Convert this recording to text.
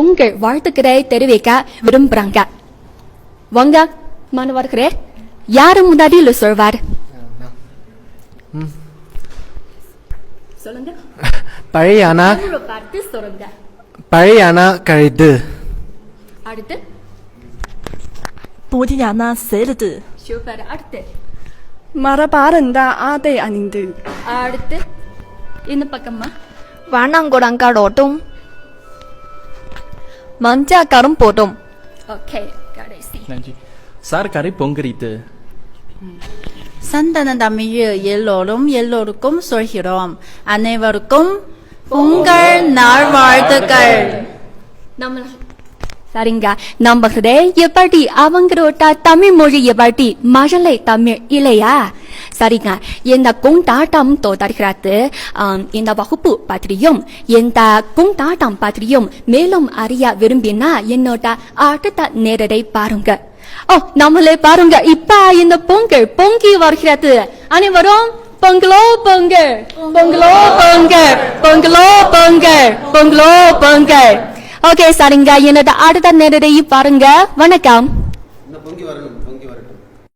உங்கள் வாழ்த்துக்களை தெரிவிக்க விரும்புறாங்க. வாங்க மாணவர்களே, யாரு முன்னாடியில் சொல்வார்? சொல்லுங்க. பழையானா பார்த்து சொல்லுங்க. பழையானா கழுது. அடுத்து புதியானா செருது. சூப்பர். அடுத்து மரபாரந்தா ஆதை அணிந்து. அடுத்து இந்த பக்கமா வானாங்குடங்காடோட்டும் மஞ்சாக்காரும் போட்டும். ஓகே, கடைசி நன்றி சார். கரை பொங்கரித்து சந்தன தமிழ் எல்லோரும் எல்லோருக்கும் சொல்கிறோம். அனைவருக்கும் பொங்கல் நல்வாழ்த்துக்கள். நம்ம சரிங்க. நம்புகிறே எப்படி அவங்களோட தமிழ் மொழி எப்படி மழலை தமிழ் இல்லையா? சரிங்க. இந்த கொண்டாட்டம் தொடர்கிறது. இந்த வகுப்பு பற்றியும் இந்த கொண்டாட்டம் பற்றியும் மேலும் அறிய விரும்பினா என்னோட அடுத்த நேரத்தை பாருங்க. நம்மளே பாருங்க. இப்ப இந்த பொங்கல் பொங்கி வருகிறது. அனைவரும் பொங்கலோ பொங்கல், பொங்கலோ பொங்கல், பொங்கலோ பொங்கல், பொங்கலோ பொங்கல். ஓகே, சரிங்க. என்னோட அடுத்த நேரத்தை பாருங்க. வணக்கம்.